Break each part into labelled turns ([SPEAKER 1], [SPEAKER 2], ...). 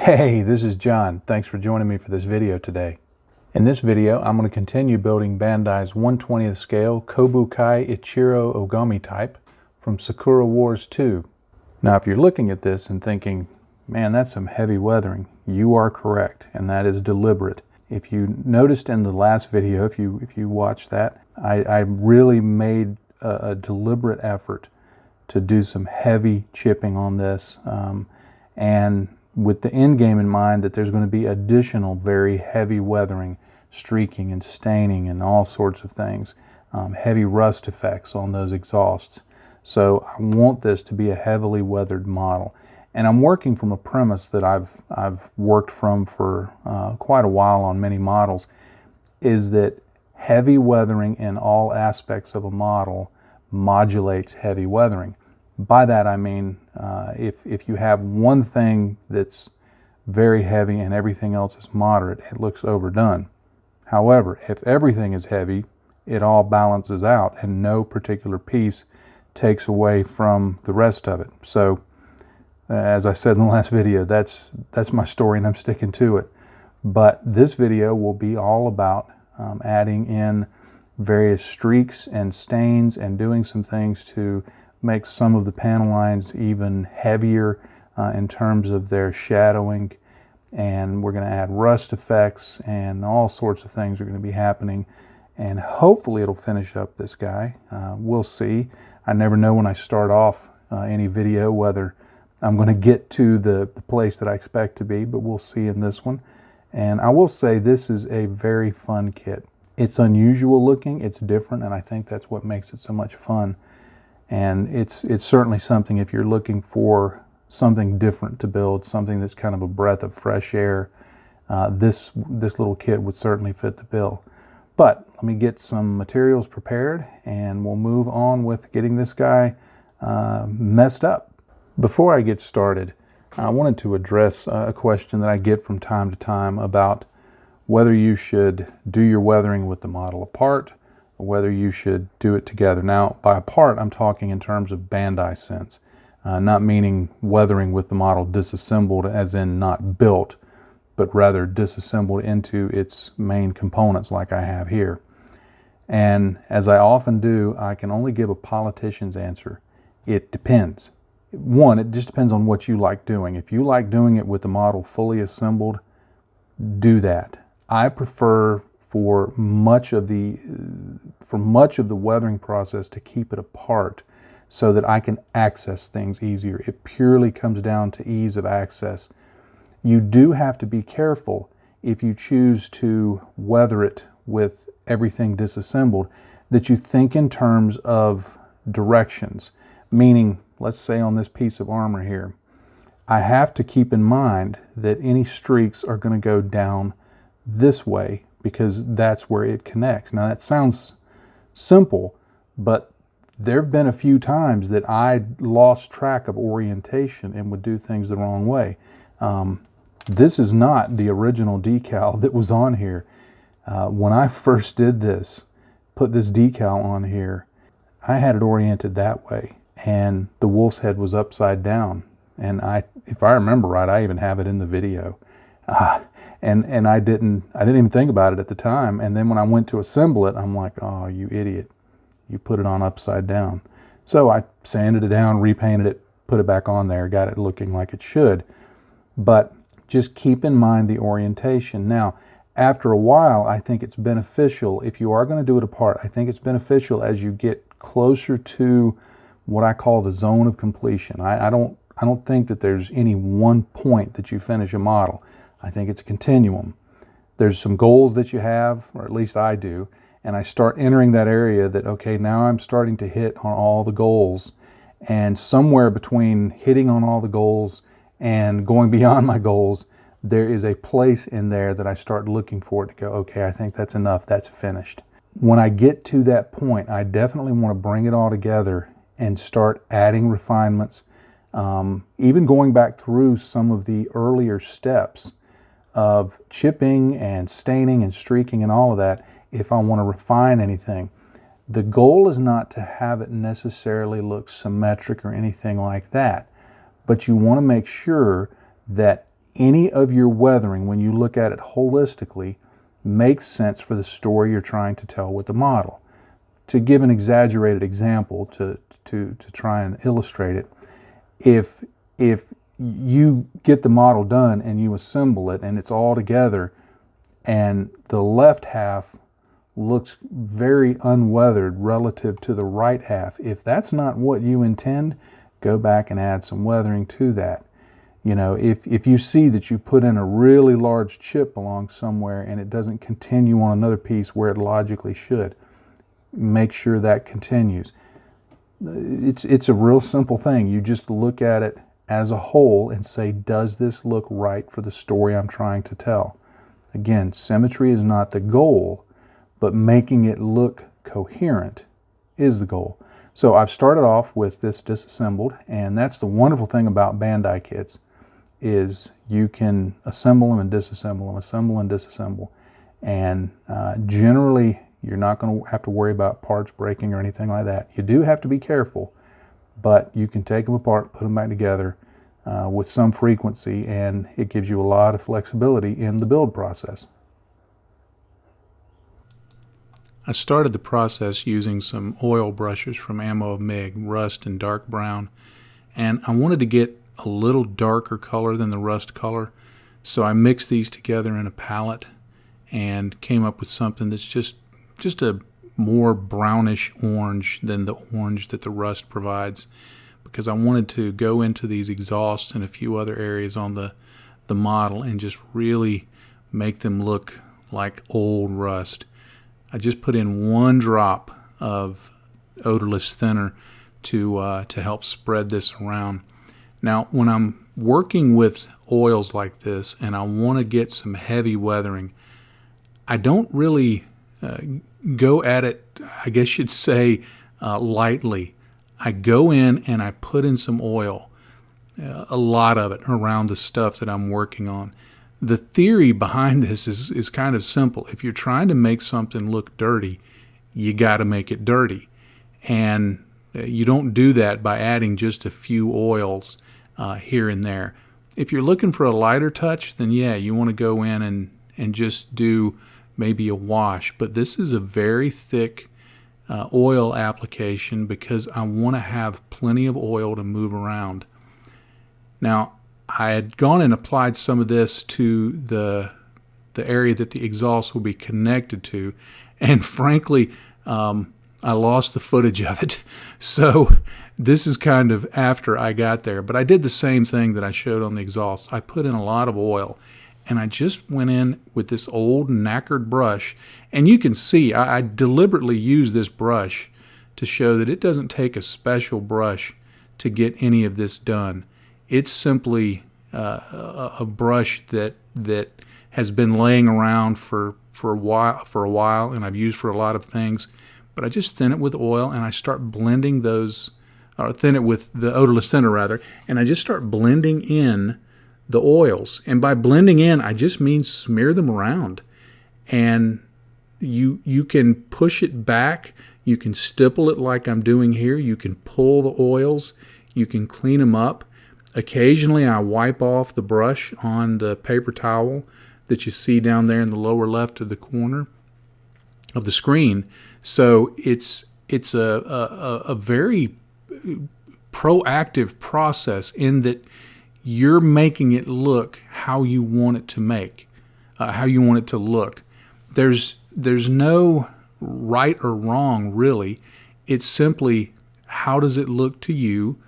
[SPEAKER 1] Hey, this is John. Thanks for joining me for this video today. In this video, I'm going to continue building Bandai's 1/20th scale Kobu-Kai Ichiro Ogami type from Sakuro Wars 2. Now, if you're looking at this and thinking, man, that's some heavy weathering, you are correct, and that is deliberate. If you noticed in the last video, if you watched that, I really made a deliberate effort to do some heavy chipping on this, and with the end game in mind that there's going to be additional very heavy weathering, streaking and staining and all sorts of things, heavy rust effects on those exhausts. So I want this to be a heavily weathered model. And I'm working from a premise that I've worked from for quite a while on many models, is that heavy weathering in all aspects of a model modulates heavy weathering. By that I mean if you have one thing that's very heavy and everything else is moderate, it looks overdone. However, if everything is heavy, it all balances out and no particular piece takes away from the rest of it. So as I said in the last video, that's my story and I'm sticking to it. But this video will be all about adding in various streaks and stains and doing some things to make some of the panel lines even heavier in terms of their shadowing. And we're going to add rust effects and all sorts of things are going to be happening. And hopefully it'll finish up this guy. We'll see. I never know when I start off any video whether I'm going to get to the place that I expect to be, but we'll see in this one. And I will say this is a very fun kit. It's unusual looking, it's different, and I think that's what makes it so much fun. And it's certainly something, if you're looking for something different to build, something that's kind of a breath of fresh air, this little kit would certainly fit the bill. But let me get some materials prepared and we'll move on with getting this guy messed up. Before I get started, I wanted to address a question that I get from time to time about whether you should do your weathering with the model apart or whether you should do it together. Now, by apart, I'm talking in terms of Bandai sense, not meaning weathering with the model disassembled as in not built, but rather disassembled into its main components like I have here. And as I often do, I can only give a politician's answer. It depends. One, it just depends on what you like doing. If you like doing it with the model fully assembled, do that. I prefer for much of the weathering process to keep it apart so that I can access things easier. It purely comes down to ease of access. You do have to be careful if you choose to weather it with everything disassembled, that you think in terms of directions. Meaning, let's say on this piece of armor here, I have to keep in mind that any streaks are going to go down this way because that's where it connects. Now that sounds simple, but there have been a few times that I lost track of orientation and would do things the wrong way. This is not the original decal that was on here. When I first did this, put this decal on here, I had it oriented that way and the wolf's head was upside down. And if I remember right, I even have it in the video. And I didn't even think about it at the time. And then when I went to assemble it, I'm like, oh, you idiot. You put it on upside down. So I sanded it down, repainted it, put it back on there, got it looking like it should. But just keep in mind the orientation. Now, after a while, I think it's beneficial, if you are going to do it apart, I think it's beneficial as you get closer to what I call the zone of completion. I don't think that there's any one point that you finish a model. I think it's a continuum. There's some goals that you have, or at least I do, and I start entering that area that, okay, now I'm starting to hit on all the goals, and somewhere between hitting on all the goals and going beyond my goals, there is a place in there that I start looking for it to go, okay, I think that's enough, that's finished. When I get to that point, I definitely want to bring it all together and start adding refinements, even going back through some of the earlier steps of chipping and staining and streaking and all of that if I want to refine anything. The goal is not to have it necessarily look symmetric or anything like that, but you want to make sure that any of your weathering, when you look at it holistically, makes sense for the story you're trying to tell with the model. To give an exaggerated example to try and illustrate it, if you get the model done and you assemble it and it's all together and the left half looks very unweathered relative to the right half, if that's not what you intend, go back and add some weathering to that. You know, if you see that you put in a really large chip along somewhere and it doesn't continue on another piece where it logically should, make sure that continues. It's a real simple thing. You just look at it as a whole and say, does this look right for the story I'm trying to tell? Again, symmetry is not the goal, but making it look coherent is the goal. So I've started off with this disassembled, and that's the wonderful thing about Bandai kits, is you can assemble them and disassemble them, assemble and disassemble, and generally you're not going to have to worry about parts breaking or anything like that. You do have to be careful, but you can take them apart, put them back together with some frequency, and it gives you a lot of flexibility in the build process. I started the process using some oil brushes from Ammo of Mig, rust and dark brown, and I wanted to get a little darker color than the rust color, so I mixed these together in a palette and came up with something that's just a more brownish orange than the orange that the rust provides, because I wanted to go into these exhausts and a few other areas on the model and just really make them look like old rust. I just put in 1 drop of odorless thinner to help spread this around. Now, when I'm working with oils like this and I want to get some heavy weathering, I don't really go at it, I guess you'd say, lightly. I go in and I put in some oil, a lot of it, around the stuff that I'm working on. The theory behind this is kind of simple. If you're trying to make something look dirty, you got to make it dirty. And you don't do that by adding just a few oils here and there. If you're looking for a lighter touch, then yeah, you want to go in and just do maybe a wash. But this is a very thick oil application because I want to have plenty of oil to move around. Now, I had gone and applied some of this to the area that the exhaust will be connected to, and frankly, I lost the footage of it. So this is kind of after I got there. But I did the same thing that I showed on the exhaust. I put in a lot of oil, and I just went in with this old knackered brush. And you can see I deliberately use this brush to show that it doesn't take a special brush to get any of this done. It's simply a brush that has been laying around for a while, and I've used for a lot of things. But I just thin it with oil, and I start blending those, or thin it with the odorless thinner rather, and I just start blending in the oils. And by blending in, I just mean smear them around. And you can push it back, you can stipple it like I'm doing here, you can pull the oils, you can clean them up. Occasionally I wipe off the brush on the paper towel that you see down there in the lower left of the corner of the screen. So it's a very proactive process in that you're making it look how you want it to how you want it to look. There's no right or wrong really. It's simply how does it look to you,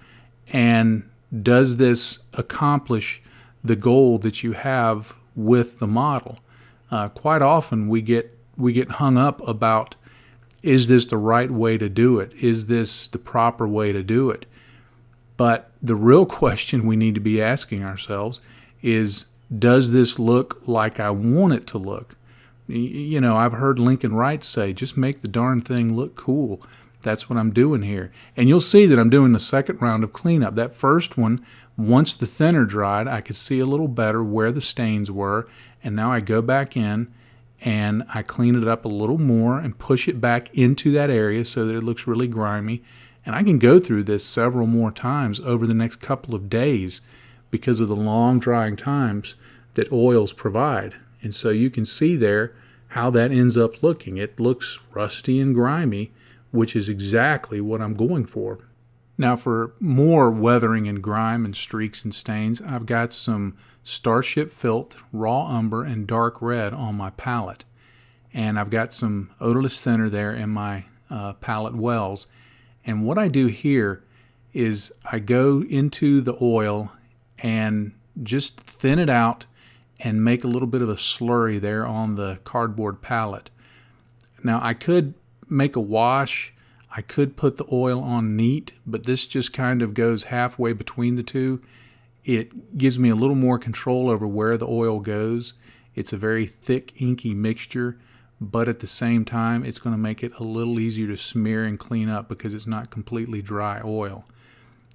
[SPEAKER 1] and does this accomplish the goal that you have with the model? Quite often we get hung up about, is this the right way to do it? Is this the proper way to do it? But the real question we need to be asking ourselves is, does this look like I want it to look? You know, I've heard Lincoln Wright say, just make the darn thing look cool. That's what I'm doing here. And you'll see that I'm doing the second round of cleanup. That first one, once the thinner dried, I could see a little better where the stains were. And now I go back in and I clean it up a little more and push it back into that area so that it looks really grimy. And I can go through this several more times over the next couple of days because of the long drying times that oils provide. And so you can see there how that ends up looking. It looks rusty and grimy, which is exactly what I'm going for. Now for more weathering and grime and streaks and stains, I've got some Starship Filth, Raw Umber, and Dark Red on my palette. And I've got some odorless thinner there in my palette wells. And what I do here is I go into the oil and just thin it out and make a little bit of a slurry there on the cardboard palette. Now I could make a wash, I could put the oil on neat, but this just kind of goes halfway between the two. It gives me a little more control over where the oil goes. It's a very thick, inky mixture, but at the same time, it's going to make it a little easier to smear and clean up because it's not completely dry oil.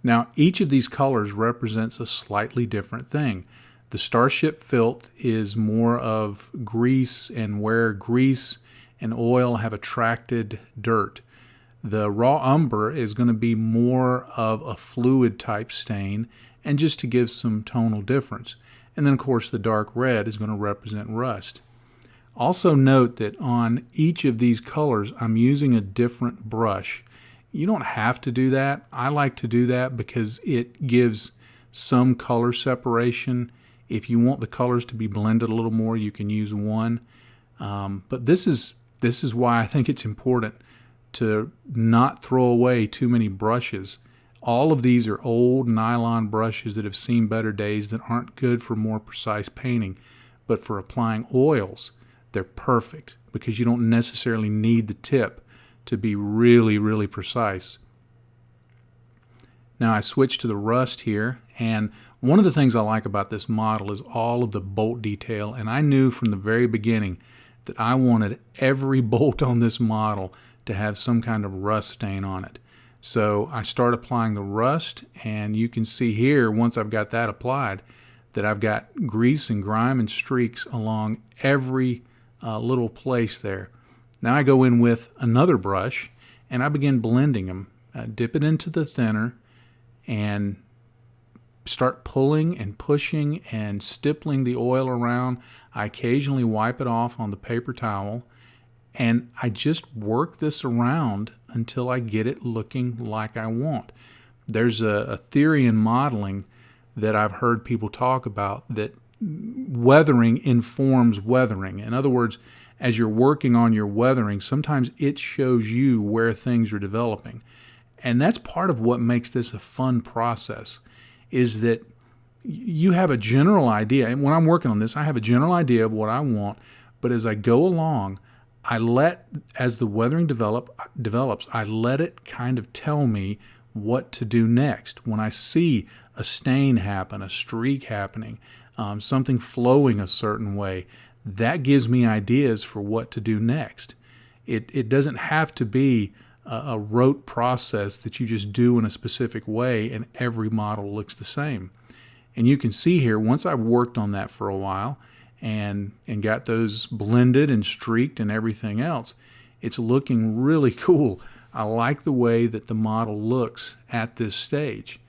[SPEAKER 1] Now, each of these colors represents a slightly different thing. The Starship Filth is more of grease and where grease and oil have attracted dirt. The Raw Umber is going to be more of a fluid type stain and just to give some tonal difference. And then of course the Dark Red is going to represent rust. Also note that on each of these colors I'm using a different brush. You don't have to do that. I like to do that because it gives some color separation. If you want the colors to be blended a little more, you can use one. But this is why I think it's important to not throw away too many brushes. All of these are old nylon brushes that have seen better days that aren't good for more precise painting. But for applying oils, they're perfect because you don't necessarily need the tip to be really, really precise. Now I switch to the rust here, and one of the things I like about this model is all of the bolt detail, and I knew from the very beginning that I wanted every bolt on this model to have some kind of rust stain on it. So I start applying the rust, and you can see here, once I've got that applied, that I've got grease and grime and streaks along every little place there. Now I go in with another brush, and I begin blending them. Dip it into the thinner, and start pulling and pushing and stippling the oil around. I occasionally wipe it off on the paper towel, and I just work this around until I get it looking like I want. There's a theory in modeling that I've heard people talk about that weathering informs weathering. In other words, as you're working on your weathering, sometimes it shows you where things are developing. And that's part of what makes this a fun process, is that you have a general idea. And when I'm working on this, I have a general idea of what I want, but as I go along, as the weathering develops, I let it kind of tell me what to do next. When I see a stain happen, a streak happening, something flowing a certain way, that gives me ideas for what to do next. It doesn't have to be a rote process that you just do in a specific way and every model looks the same. And you can see here, once I've worked on that for a while and got those blended and streaked and everything else, it's looking really cool. I like the way that the model looks at this stage.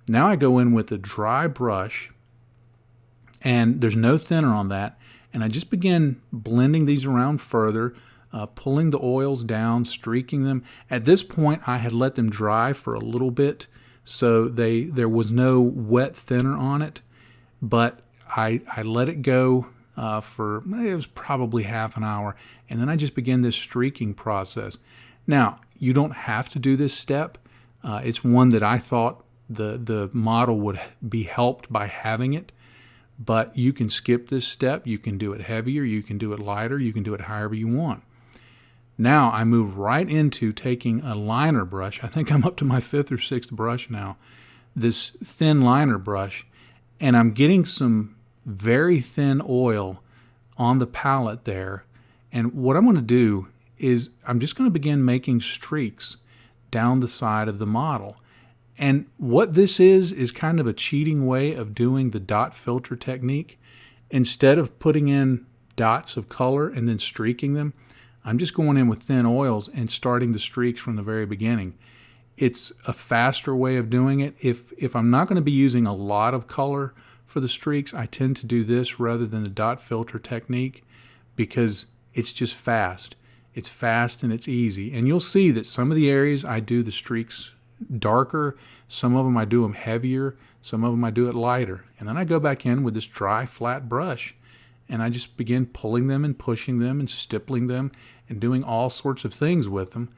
[SPEAKER 1] Now I go in with a dry brush, and there's no thinner on that, and I just begin blending these around further, pulling the oils down, streaking them. At this point, I had let them dry for a little bit, so there was no wet thinner on it, but I let it go it was probably half an hour, and then I just began this streaking process. Now, you don't have to do this step. It's one that I thought the model would be helped by having it, but you can skip this step. You can do it heavier, you can do it lighter, you can do it however you want. Now I move right into taking a liner brush. I think I'm up to my 5th or 6th brush now, this thin liner brush, and I'm getting some very thin oil on the palette there. And what I'm going to do is I'm just going to begin making streaks down the side of the model. And what this is kind of a cheating way of doing the dot filter technique. Instead of putting in dots of color and then streaking them, I'm just going in with thin oils and starting the streaks from the very beginning. It's a faster way of doing it. If I'm not going to be using a lot of color for the streaks, I tend to do this rather than the dot filter technique because it's just fast. It's fast and it's easy. And you'll see that some of the areas I do the streaks darker, some of them I do them heavier, some of them I do it lighter. And then I go back in with this dry, flat brush and I just begin pulling them and pushing them and stippling them and doing all sorts of things with them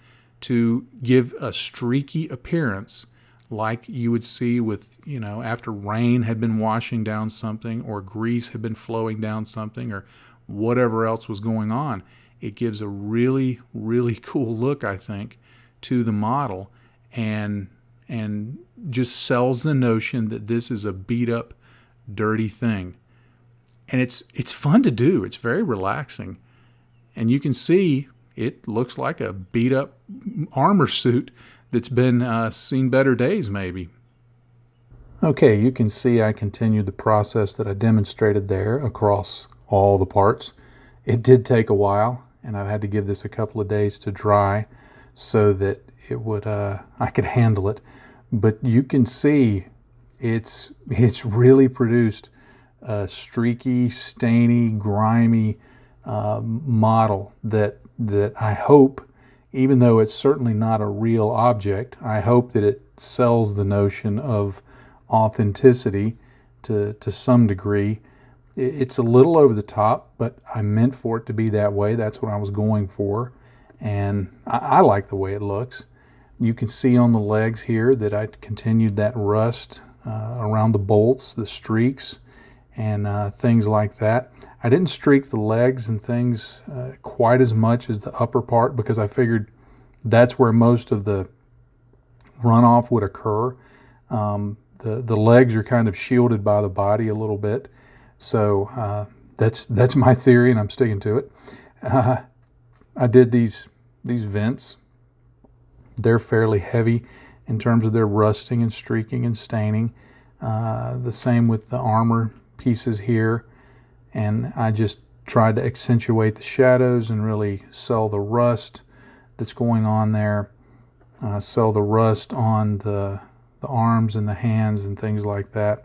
[SPEAKER 1] to give a streaky appearance like you would see with, after rain had been washing down something or grease had been flowing down something or whatever else was going on. It gives a really, really cool look, I think, to the model and just sells the notion that this is a beat up, dirty thing. And it's fun to do. It's very relaxing. And you can see it looks like a beat up armor suit that's been seen better days maybe. Okay, you can see I continued the process that I demonstrated there across all the parts. It did take a while, and I've had to give this a couple of days to dry so that it would I could handle it. But you can see it's really produced a streaky, stainy, grimy model that I hope, even though it's certainly not a real object, I hope that it sells the notion of authenticity to some degree. It's a little over the top, but I meant for it to be that way. That's what I was going for, and I like the way it looks. You can see on the legs here that I continued that rust around the bolts, the streaks, and things like that. I didn't streak the legs and things quite as much as the upper part because I figured that's where most of the runoff would occur. The legs are kind of shielded by the body a little bit. So that's my theory, and I'm sticking to it. I did these vents. They're fairly heavy in terms of their rusting and streaking and staining. The same with the armor pieces here. And I just tried to accentuate the shadows and really sell the rust that's going on there. Sell the rust on the arms and the hands and things like that.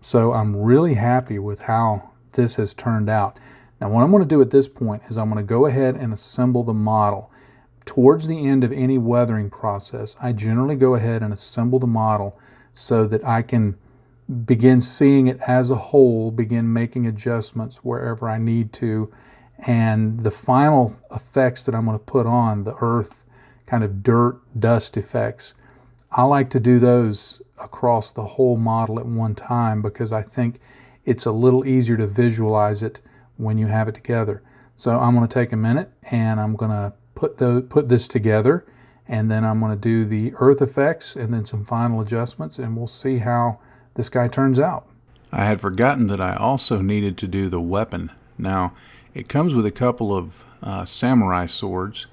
[SPEAKER 1] So I'm really happy with how this has turned out. Now what I'm going to do at this point is I'm going to go ahead and assemble the model. Towards the end of any weathering process, I generally go ahead and assemble the model so that I can begin seeing it as a whole, begin making adjustments wherever I need to, and the final effects that I'm going to put on, the earth, kind of dirt, dust effects, I like to do those across the whole model at one time because I think it's a little easier to visualize it when you have it together. So I'm going to take a minute and I'm going to put this together, and then I'm going to do the earth effects and then some final adjustments, and we'll see how this guy turns out. I had forgotten that I also needed to do the weapon. Now, it comes with a couple of samurai swords,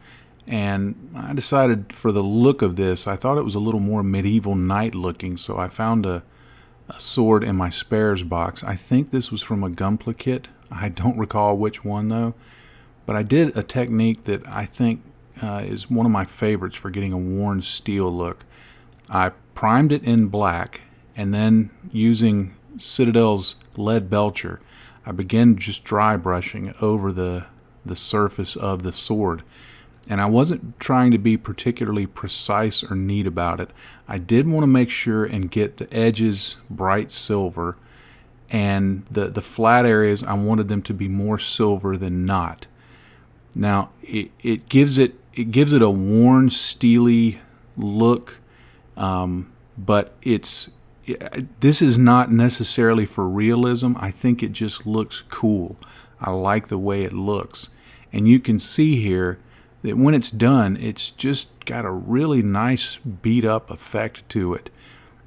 [SPEAKER 1] and I decided for the look of this, I thought it was a little more medieval knight looking, so I found a sword in my spares box. I think this was from a Gunpla kit. I don't recall which one though, but I did a technique that I think is one of my favorites for getting a worn steel look. I primed it in black, and then using Citadel's lead belcher, I began just dry brushing over the surface of the sword. And I wasn't trying to be particularly precise or neat about it. I did want to make sure and get the edges bright silver, and the flat areas I wanted them to be more silver than not. Now it gives it a worn, steely look, but this is not necessarily for realism. I think it just looks cool. I like the way it looks. And you can see here that when it's done, it's just got a really nice beat up effect to it.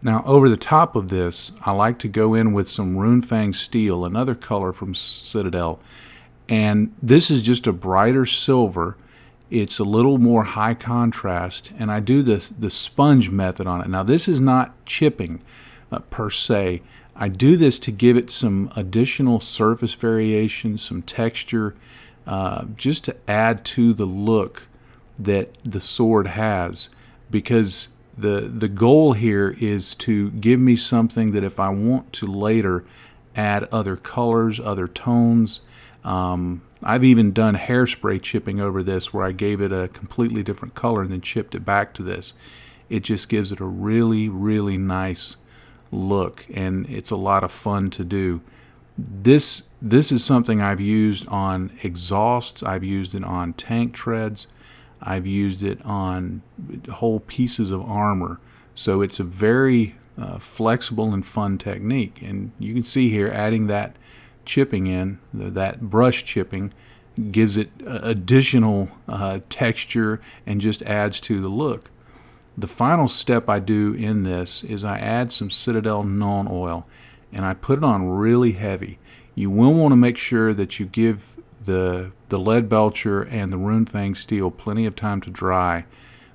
[SPEAKER 1] Now over the top of this, I like to go in with some Runefang steel, another color from Citadel. And this is just a brighter silver. It's a little more high contrast, and I do the sponge method on it. Now this is not chipping per se. I do this to give it some additional surface variation, some texture, just to add to the look that the sword has. because the goal here is to give me something that if I want to later add other colors, other tones. I've even done hairspray chipping over this where I gave it a completely different color and then chipped it back to this. It just gives it a really, really nice look, and it's a lot of fun to do. This is something I've used on exhausts, I've used it on tank treads, I've used it on whole pieces of armor. So it's a very flexible and fun technique. And you can see here, adding that chipping in, that brush chipping, gives it additional texture and just adds to the look. The final step I do in this is I add some Citadel Nuln Oil, and I put it on really heavy. You will want to make sure that you give the lead belcher and the Runefang steel plenty of time to dry,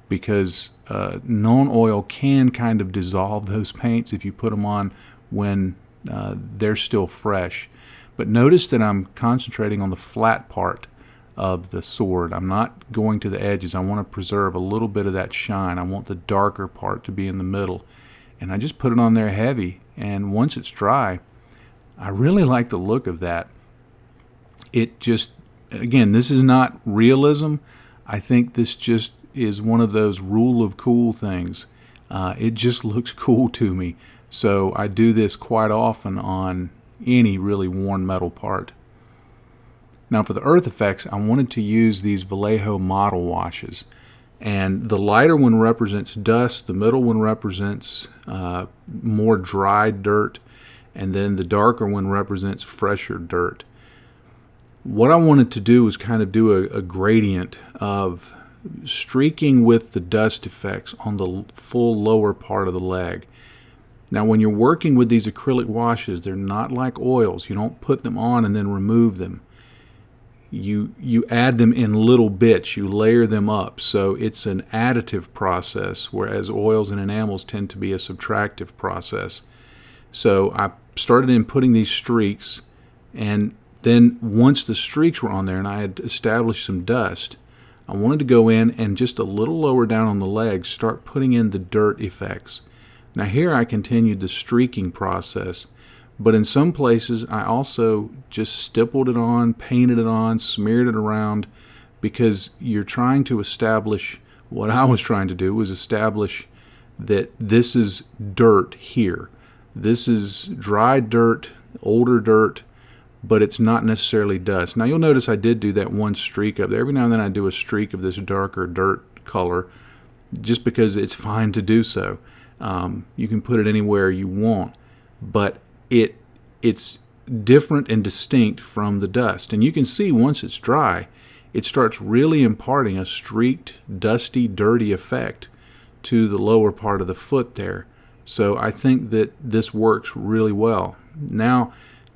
[SPEAKER 1] because Nuln Oil can kind of dissolve those paints if you put them on when they're still fresh. But notice that I'm concentrating on the flat part of the sword. I'm not going to the edges. I want to preserve a little bit of that shine. I want the darker part to be in the middle. And I just put it on there heavy, and once it's dry, I really like the look of that. It just, again, this is not realism. I think this just is one of those rule of cool things. It just looks cool to me. So I do this quite often on any really worn metal part. Now for the earth effects, I wanted to use these Vallejo model washes. And the lighter one represents dust, the middle one represents more dry dirt, and then the darker one represents fresher dirt. What I wanted to do was kind of do a gradient of streaking with the dust effects on the full lower part of the leg. Now when you're working with these acrylic washes, they're not like oils. You don't put them on and then remove them. You add them in little bits, you layer them up. So it's an additive process, whereas oils and enamels tend to be a subtractive process. So I started in putting these streaks, and then once the streaks were on there and I had established some dust, I wanted to go in and just a little lower down on the legs start putting in the dirt effects. Now here I continued the streaking process, but in some places I also just stippled it on, painted it on, smeared it around, because you're trying to establish, what I was trying to do was establish that this is dirt here. This is dry dirt, older dirt, but it's not necessarily dust. Now you'll notice I did do that one streak up there. Every now and then I do a streak of this darker dirt color just because it's fine to do so. You can put it anywhere you want, but it's different and distinct from the dust. And you can see once it's dry, it starts really imparting a streaked, dusty, dirty effect to the lower part of the foot there. So I think that this works really well. Now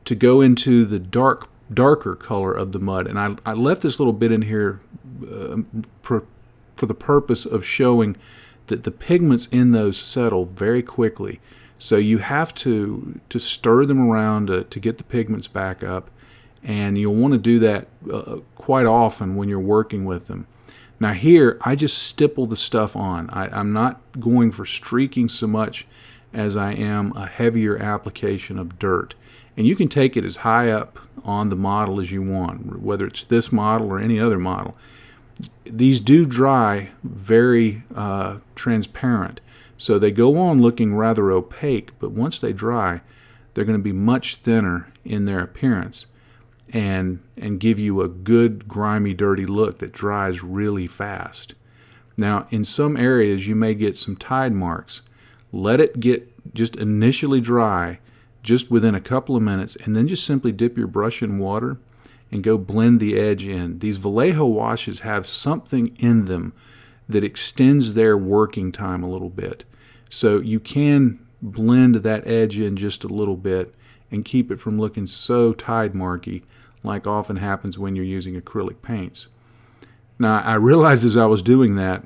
[SPEAKER 1] to go into the darker color of the mud, and I left this little bit in here for the purpose of showing that the pigments in those settle very quickly. So you have to stir them around to get the pigments back up, and you'll want to do that quite often when you're working with them. Now here, I just stipple the stuff on. I'm not going for streaking so much as I am a heavier application of dirt. And you can take it as high up on the model as you want, whether it's this model or any other model. These do dry very transparent, so they go on looking rather opaque, but once they dry, they're going to be much thinner in their appearance and give you a good grimy, dirty look that dries really fast. Now in some areas you may get some tide marks. Let it get just initially dry, just within a couple of minutes, and then just simply dip your brush in water and go blend the edge in. These Vallejo washes have something in them that extends their working time a little bit. So you can blend that edge in just a little bit and keep it from looking so tide marky like often happens when you're using acrylic paints. Now I realized as I was doing that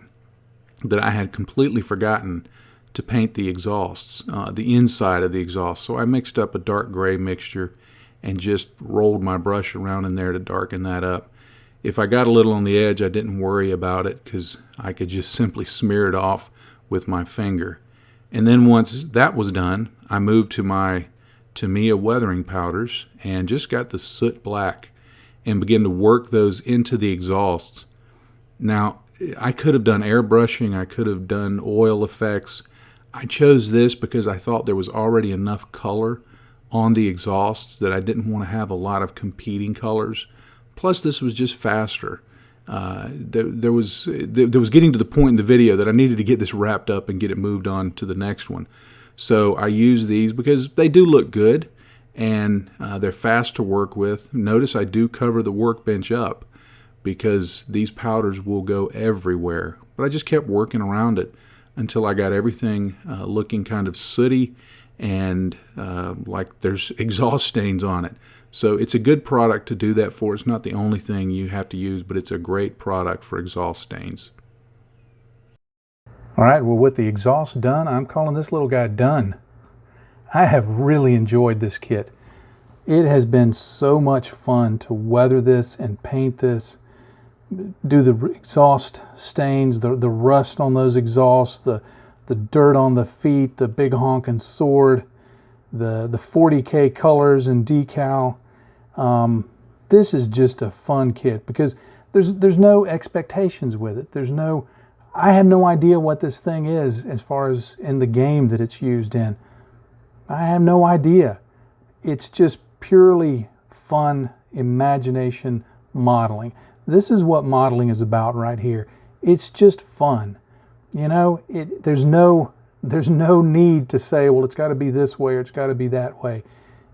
[SPEAKER 1] I had completely forgotten to paint the exhausts, the inside of the exhaust. So I mixed up a dark gray mixture and just rolled my brush around in there to darken that up. If I got a little on the edge, I didn't worry about it because I could just simply smear it off with my finger. And then once that was done, I moved to my Tamiya weathering powders and just got the soot black and began to work those into the exhausts. Now, I could have done airbrushing, I could have done oil effects. I chose this because I thought there was already enough color on the exhausts that I didn't want to have a lot of competing colors. Plus, this was just faster. There was getting to the point in the video that I needed to get this wrapped up and get it moved on to the next one. So I use these because they do look good and they're fast to work with. Notice I do cover the workbench up because these powders will go everywhere. But I just kept working around it until I got everything looking kind of sooty and like there's exhaust stains on it. So it's a good product to do that for. It's not the only thing you have to use, but it's a great product for exhaust stains. All right, well, with the exhaust done, I'm calling this little guy done. I have really enjoyed this kit. It has been so much fun to weather this and paint this, do the exhaust stains, the rust on those exhausts, the dirt on the feet, the big honking sword, the 40K colors and decal. This is just a fun kit because there's no expectations with it. I had no idea what this thing is as far as in the game that it's used in. I have no idea. It's just purely fun imagination modeling. This is what modeling is about right here. It's just fun. You know, there's no need to say, well, it's got to be this way or it's got to be that way.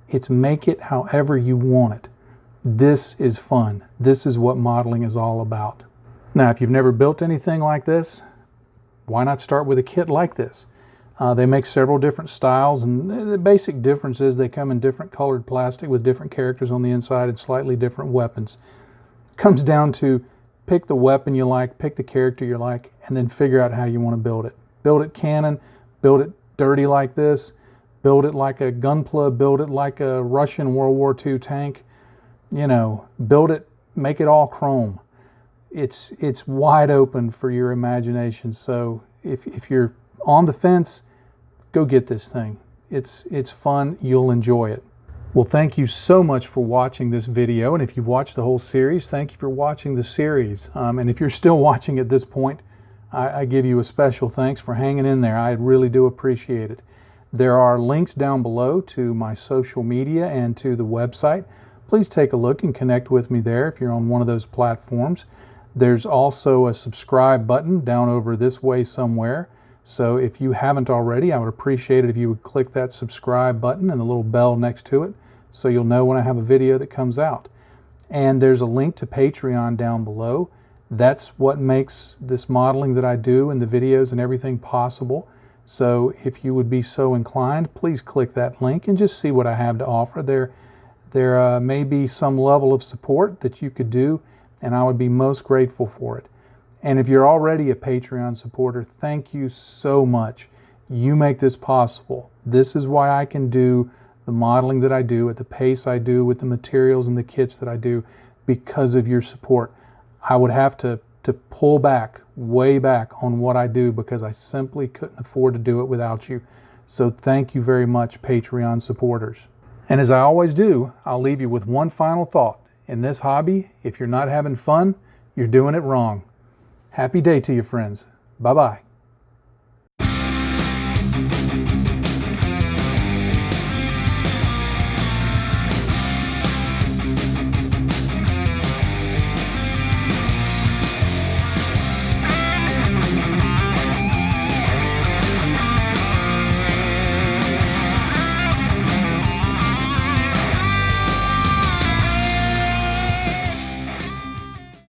[SPEAKER 1] It's make it however you want it. This is fun. This is what modeling is all about. Now, if you've never built anything like this, why not start with a kit like this? They make several different styles, and the basic difference is they come in different colored plastic with different characters on the inside and slightly different weapons. It comes down to pick the weapon you like, pick the character you like, and then figure out how you want to build it. Build it canon, build it dirty like this, build it like a gunpla, build it like a Russian World War II tank. You know, build it, make it all chrome. It's wide open for your imagination. So if you're on the fence, go get this thing. It's fun. You'll enjoy it. Well, thank you so much for watching this video. And if you've watched the whole series, thank you for watching the series. And if you're still watching at this point, I give you a special thanks for hanging in there. I really do appreciate it. There are links down below to my social media and to the website. Please take a look and connect with me there if you're on one of those platforms. There's also a subscribe button down over this way somewhere. So if you haven't already, I would appreciate it if you would click that subscribe button and the little bell next to it so you'll know when I have a video that comes out. And there's a link to Patreon down below. That's what makes this modeling that I do and the videos and everything possible. So if you would be so inclined, please click that link and just see what I have to offer. There may be some level of support that you could do, and I would be most grateful for it. And if you're already a Patreon supporter, thank you so much. You make this possible. This is why I can do the modeling that I do at the pace I do with the materials and the kits that I do, because of your support. I would have to pull back, way back on what I do because I simply couldn't afford to do it without you. So thank you very much, Patreon supporters. And as I always do, I'll leave you with one final thought. In this hobby, if you're not having fun, you're doing it wrong. Happy day to you, friends. Bye-bye.